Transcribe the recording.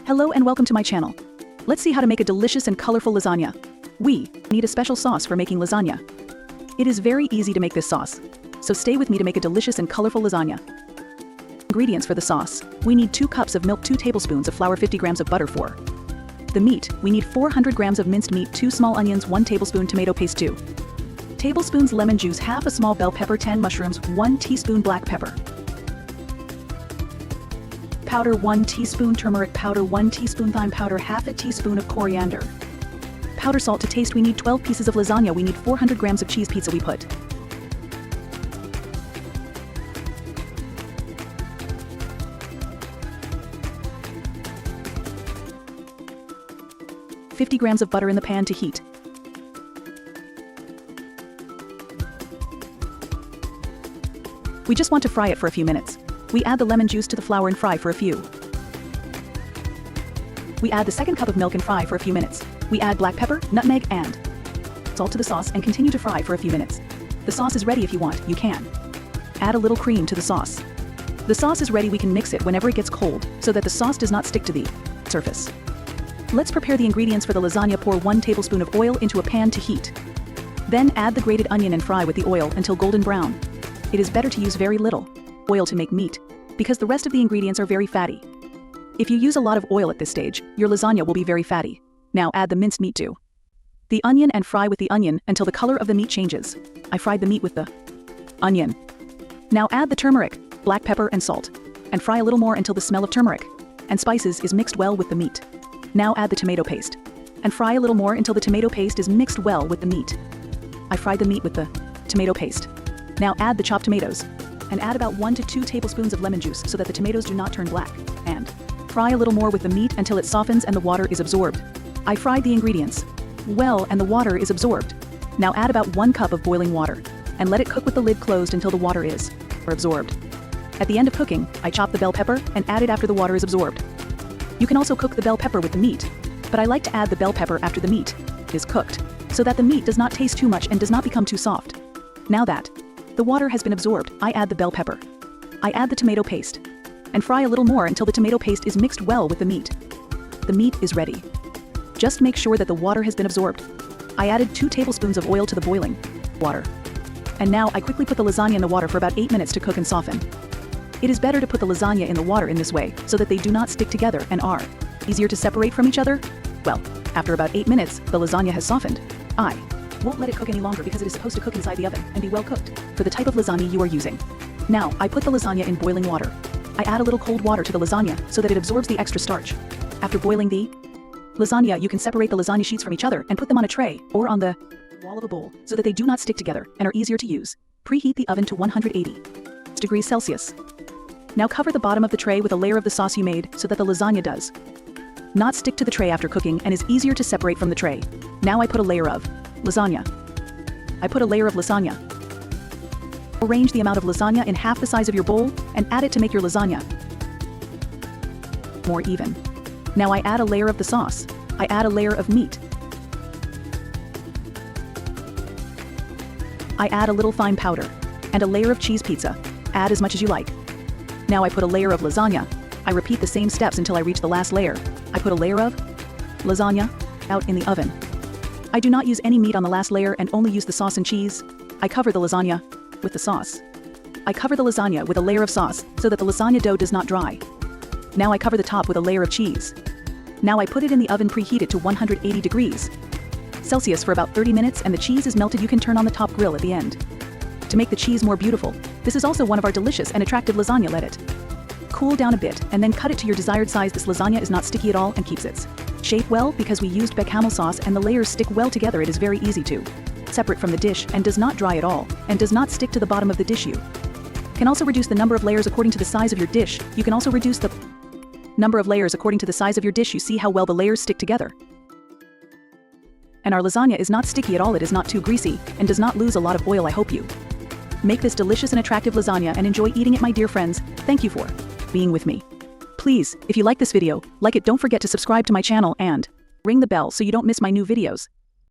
Hello and welcome to my channel. Let's see how to make a delicious and colorful lasagna. We need a special sauce for making lasagna. It is very easy to make this sauce, so stay with me to make a delicious and colorful lasagna. Ingredients for the sauce. We need 2 cups of milk, 2 tablespoons of flour, 50 grams of butter. For the meat, we need 400 grams of minced meat, 2 small onions, 1 tablespoon tomato paste, 2 tablespoons lemon juice, half a small bell pepper, 10 mushrooms, 1 teaspoon black pepper powder, 1 teaspoon turmeric powder, 1 teaspoon thyme powder, half a teaspoon of coriander powder, salt to taste. We need 12 pieces of lasagna. We need 400 grams of cheese pizza. We put 50 grams of butter in the pan to heat. We just want to fry it for a few minutes. We add the lemon juice to the flour and fry for a few. We add the second cup of milk and fry for a few minutes. We add black pepper, nutmeg, and salt to the sauce and continue to fry for a few minutes. The sauce is ready. If you want, you can add a little cream to the sauce. The sauce is ready. We can mix it whenever it gets cold so that the sauce does not stick to the surface. Let's prepare the ingredients for the lasagna. Pour 1 tablespoon of oil into a pan to heat. Then add the grated onion and fry with the oil until golden brown. It is better to use very little oil to make meat, because the rest of the ingredients are very fatty. If you use a lot of oil at this stage, your lasagna will be very fatty. Now add the minced meat to the onion and fry with the onion until the color of the meat changes. I fried the meat with the onion. Now add the turmeric, black pepper and salt, and fry a little more until the smell of turmeric and spices is mixed well with the meat. Now add the tomato paste, and fry a little more until the tomato paste is mixed well with the meat. I fried the meat with the tomato paste. Now add the chopped tomatoes, and add about 1 to 2 tablespoons of lemon juice so that the tomatoes do not turn black, and fry a little more with the meat until it softens and the water is absorbed. I fried the ingredients well and the water is absorbed. Now add about 1 cup of boiling water, and let it cook with the lid closed until the water is absorbed. At the end of cooking, I chop the bell pepper and add it after the water is absorbed. You can also cook the bell pepper with the meat, but I like to add the bell pepper after the meat is cooked, so that the meat does not taste too much and does not become too soft. Now that the water has been absorbed, I add the bell pepper. I add the tomato paste, and fry a little more until the tomato paste is mixed well with the meat. The meat is ready. Just make sure that the water has been absorbed. I added 2 tablespoons of oil to the boiling water. And now I quickly put the lasagna in the water for about 8 minutes to cook and soften. It is better to put the lasagna in the water in this way so that they do not stick together and are easier to separate from each other. Well, after about 8 minutes, the lasagna has softened. I won't let it cook any longer because it is supposed to cook inside the oven and be well cooked for the type of lasagna you are using. Now, I put the lasagna in boiling water. I add a little cold water to the lasagna so that it absorbs the extra starch. After boiling the lasagna, you can separate the lasagna sheets from each other and put them on a tray or on the wall of a bowl so that they do not stick together and are easier to use. Preheat the oven to 180 degrees Celsius. Now cover the bottom of the tray with a layer of the sauce you made so that the lasagna does not stick to the tray after cooking and is easier to separate from the tray. Now I put a layer of lasagna. I put a layer of lasagna. Arrange the amount of lasagna in half the size of your bowl and add it to make your lasagna more even. Now I add a layer of the sauce. I add a layer of meat. I add a little thyme powder and a layer of cheese pizza. Add as much as you like. Now I put a layer of lasagna. I repeat the same steps until I reach the last layer. I put a layer of lasagna out in the oven. I do not use any meat on the last layer and only use the sauce and cheese. I cover the lasagna with the sauce. I cover the lasagna with a layer of sauce so that the lasagna dough does not dry. Now I cover the top with a layer of cheese. Now I put it in the oven preheated to 180 degrees Celsius for about 30 minutes and the cheese is melted. You can turn on the top grill at the end to make the cheese more beautiful. This is also one of our delicious and attractive lasagna. Let it cool down a bit and then cut it to your desired size. This lasagna is not sticky at all and keeps its shape well because we used bechamel sauce and the layers stick well together. It is very easy to separate from the dish and does not dry at all and does not stick to the bottom of the dish. You can also reduce the number of layers according to the size of your dish. You can also reduce the number of layers according to the size of your dish. You see how well the layers stick together. And our lasagna is not sticky at all. It is not too greasy and does not lose a lot of oil. I hope you make this delicious and attractive lasagna and enjoy eating it, my dear friends. Thank you for being with me. Please, if you like this video, like it. Don't forget to subscribe to my channel and ring the bell so you don't miss my new videos.